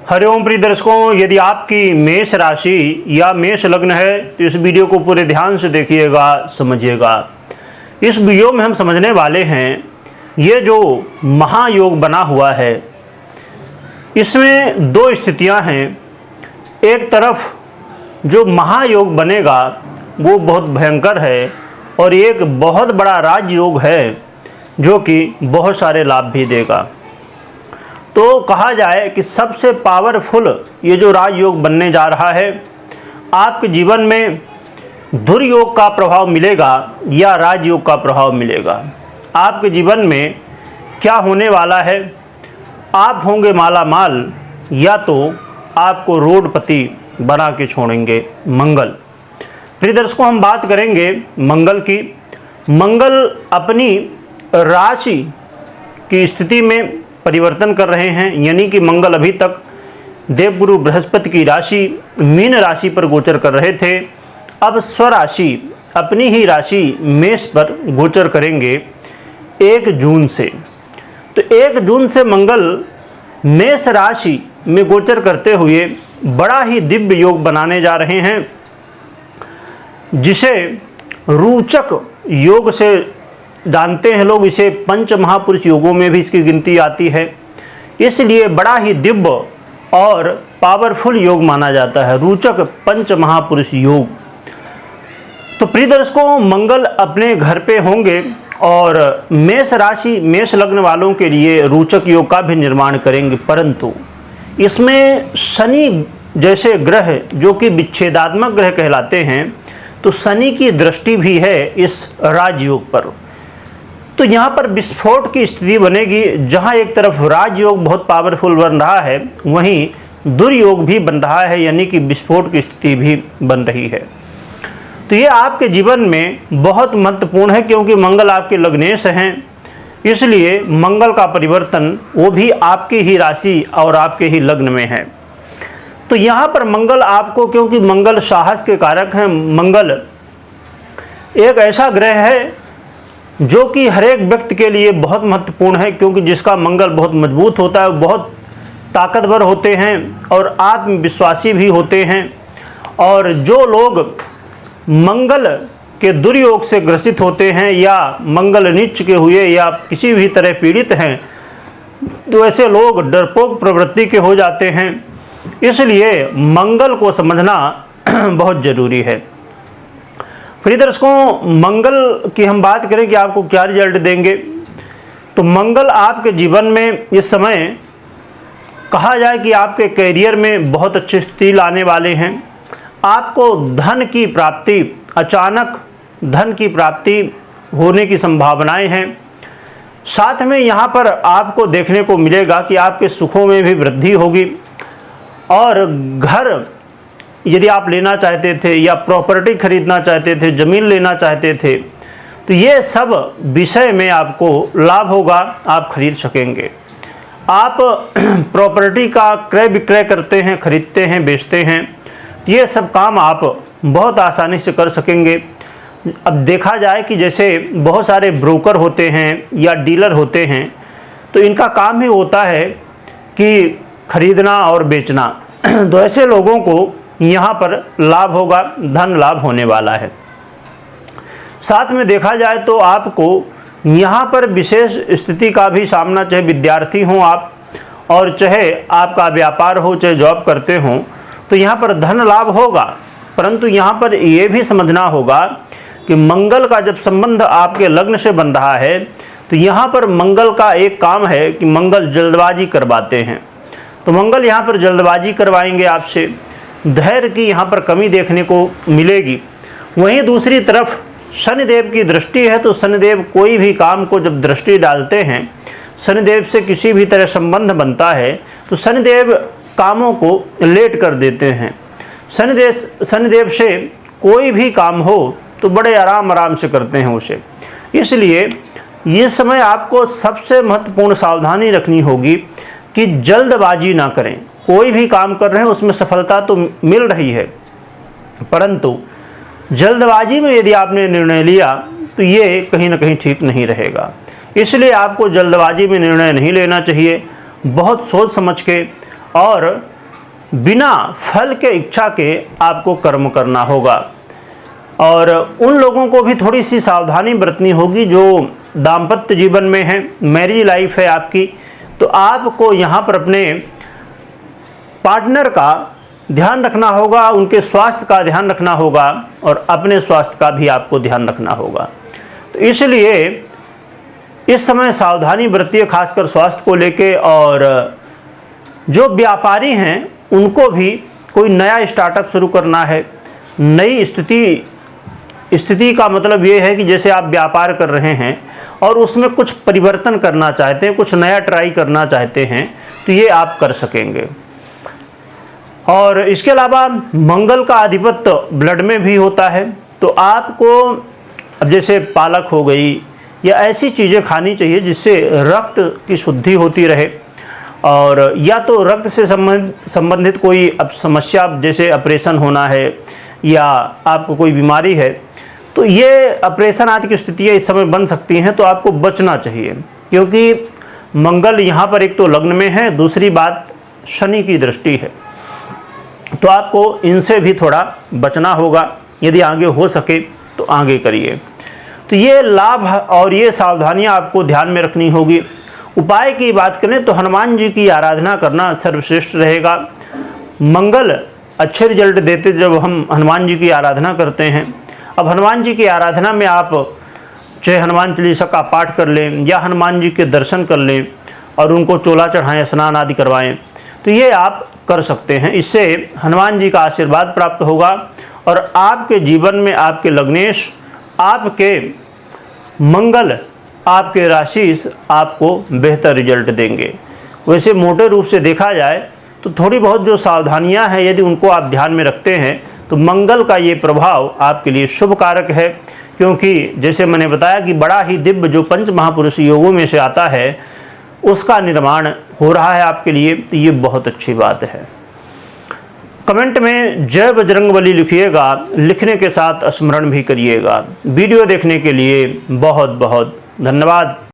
हरिओम प्रिय दर्शकों, यदि आपकी मेष राशि या मेष लग्न है तो इस वीडियो को पूरे ध्यान से देखिएगा, समझिएगा। इस वीडियो में हम समझने वाले हैं ये जो महायोग बना हुआ है, इसमें दो स्थितियां हैं। एक तरफ जो महायोग बनेगा वो बहुत भयंकर है और एक बहुत बड़ा राजयोग है जो कि बहुत सारे लाभ भी देगा। तो कहा जाए कि सबसे पावरफुल ये जो राजयोग बनने जा रहा है, आपके जीवन में दुर्योग का प्रभाव मिलेगा या राजयोग का प्रभाव मिलेगा। आपके जीवन में क्या होने वाला है? आप होंगे माला माल या तो आपको रोडपति बना के छोड़ेंगे मंगल। प्रिय दर्शकों, हम बात करेंगे मंगल की। मंगल अपनी राशि की स्थिति में परिवर्तन कर रहे हैं, यानी कि मंगल अभी तक देवगुरु बृहस्पति की राशि मीन राशि पर गोचर कर रहे थे। अब स्वराशि अपनी ही राशि मेष पर गोचर करेंगे 1 जून से। तो 1 जून से मंगल मेष राशि में गोचर करते हुए बड़ा ही दिव्य योग बनाने जा रहे हैं, जिसे रोचक योग से जानते हैं लोग। इसे पंच महापुरुष योगों में भी इसकी गिनती आती है, इसलिए बड़ा ही दिव्य और पावरफुल योग माना जाता है, रोचक पंच महापुरुष योग। तो प्रिय दर्शकों, मंगल अपने घर पे होंगे और मेष राशि मेष लग्न वालों के लिए रोचक योग का भी निर्माण करेंगे, परंतु इसमें शनि जैसे ग्रह जो कि विच्छेदात्मक ग्रह कहलाते हैं, तो शनि की दृष्टि भी है इस राजयोग पर। तो यहाँ पर विस्फोट की स्थिति बनेगी। जहाँ एक तरफ राजयोग बहुत पावरफुल बन रहा है, वहीं दुर्योग भी बन रहा है, यानी कि विस्फोट की स्थिति भी बन रही है। तो ये आपके जीवन में बहुत महत्वपूर्ण है, क्योंकि मंगल आपके लग्नेश हैं, इसलिए मंगल का परिवर्तन वो भी आपकी ही राशि और आपके ही लग्न में है। तो यहाँ पर मंगल आपको, क्योंकि मंगल साहस के कारक हैं, मंगल एक ऐसा ग्रह है जो कि हर एक व्यक्ति के लिए बहुत महत्वपूर्ण है, क्योंकि जिसका मंगल बहुत मजबूत होता है, बहुत ताकतवर होते हैं और आत्मविश्वासी भी होते हैं। और जो लोग मंगल के दुर्योग से ग्रसित होते हैं या मंगल नीच के हुए या किसी भी तरह पीड़ित हैं, तो ऐसे लोग डरपोक प्रवृत्ति के हो जाते हैं। इसलिए मंगल को समझना बहुत ज़रूरी है। प्रिय दर्शकों, मंगल की हम बात करें कि आपको क्या रिजल्ट देंगे, तो मंगल आपके जीवन में इस समय कहा जाए कि आपके करियर में बहुत अच्छी स्थिति लाने वाले हैं। आपको धन की प्राप्ति, अचानक धन की प्राप्ति होने की संभावनाएं हैं। साथ में यहाँ पर आपको देखने को मिलेगा कि आपके सुखों में भी वृद्धि होगी, और घर यदि आप लेना चाहते थे या प्रॉपर्टी खरीदना चाहते थे, ज़मीन लेना चाहते थे, तो ये सब विषय में आपको लाभ होगा, आप खरीद सकेंगे। आप प्रॉपर्टी का क्रय विक्रय करते हैं, खरीदते हैं, बेचते हैं, ये सब काम आप बहुत आसानी से कर सकेंगे। अब देखा जाए कि जैसे बहुत सारे ब्रोकर होते हैं या डीलर होते हैं, तो इनका काम ही होता है कि खरीदना और बेचना। तो ऐसे लोगों को यहाँ पर लाभ होगा, धन लाभ होने वाला है। साथ में देखा जाए तो आपको यहाँ पर विशेष स्थिति का भी सामना, चाहे विद्यार्थी हों आप और चाहे आपका व्यापार हो, चाहे जॉब करते हों, तो यहाँ पर धन लाभ होगा। परंतु यहाँ पर ये भी समझना होगा कि मंगल का जब संबंध आपके लग्न से बन रहा है, तो यहाँ पर मंगल का एक काम है कि मंगल जल्दबाजी करवाते हैं। तो मंगल यहाँ पर जल्दबाजी करवाएंगे आपसे, धैर्य की यहाँ पर कमी देखने को मिलेगी। वहीं दूसरी तरफ शनिदेव की दृष्टि है, तो शनिदेव कोई भी काम को जब दृष्टि डालते हैं, शनिदेव से किसी भी तरह संबंध बनता है, तो शनिदेव कामों को लेट कर देते हैं। शनिदेव से कोई भी काम हो तो बड़े आराम से करते हैं उसे। इसलिए ये समय आपको सबसे महत्वपूर्ण सावधानी रखनी होगी कि जल्दबाजी ना करें। कोई भी काम कर रहे हैं उसमें सफलता तो मिल रही है, परंतु जल्दबाजी में यदि आपने निर्णय लिया तो ये कहीं ना कहीं ठीक नहीं रहेगा। इसलिए आपको जल्दबाजी में निर्णय नहीं लेना चाहिए, बहुत सोच समझ के और बिना फल के इच्छा के आपको कर्म करना होगा। और उन लोगों को भी थोड़ी सी सावधानी बरतनी होगी जो दाम्पत्य जीवन में है, मैरिज लाइफ है आपकी, तो आपको यहाँ पर अपने पार्टनर का ध्यान रखना होगा, उनके स्वास्थ्य का ध्यान रखना होगा और अपने स्वास्थ्य का भी आपको ध्यान रखना होगा। तो इसलिए इस समय सावधानी बरतिए, खासकर स्वास्थ्य को लेके। और जो व्यापारी हैं उनको भी कोई नया स्टार्टअप शुरू करना है, नई स्थिति का मतलब ये है कि जैसे आप व्यापार कर रहे हैं और उसमें कुछ परिवर्तन करना चाहते हैं, कुछ नया ट्राई करना चाहते हैं, तो ये आप कर सकेंगे। और इसके अलावा मंगल का आधिपत्य ब्लड में भी होता है, तो आपको अब जैसे पालक हो गई या ऐसी चीज़ें खानी चाहिए जिससे रक्त की शुद्धि होती रहे। और या तो रक्त से संबंधित कोई अब समस्या, जैसे ऑपरेशन होना है या आपको कोई बीमारी है, तो ये ऑपरेशन आदि की स्थितियाँ इस समय बन सकती हैं, तो आपको बचना चाहिए। क्योंकि मंगल यहाँ पर एक तो लग्न में है, दूसरी बात शनि की दृष्टि है, तो आपको इनसे भी थोड़ा बचना होगा। यदि आगे हो सके तो आगे करिए। तो ये लाभ और ये सावधानियां आपको ध्यान में रखनी होगी। उपाय की बात करें तो हनुमान जी की आराधना करना सर्वश्रेष्ठ रहेगा। मंगल अच्छे रिजल्ट देते जब हम हनुमान जी की आराधना करते हैं। अब हनुमान जी की आराधना में आप चाहे हनुमान चालीसा का पाठ कर लें या हनुमान जी के दर्शन कर लें और उनको चोला चढ़ाएं, स्नान आदि करवाएं, तो ये आप कर सकते हैं। इससे हनुमान जी का आशीर्वाद प्राप्त होगा और आपके जीवन में आपके लग्नेश, आपके मंगल, आपके राशि आपको बेहतर रिजल्ट देंगे। वैसे मोटे रूप से देखा जाए तो थोड़ी बहुत जो सावधानियां हैं, यदि उनको आप ध्यान में रखते हैं तो मंगल का ये प्रभाव आपके लिए शुभ कारक है। क्योंकि जैसे मैंने बताया कि बड़ा ही दिव्य जो पंच महापुरुष योगों में से आता है, उसका निर्माण हो रहा है आपके लिए, तो ये बहुत अच्छी बात है। कमेंट में जय बजरंगबली लिखिएगा, लिखने के साथ स्मरण भी करिएगा। वीडियो देखने के लिए बहुत बहुत धन्यवाद।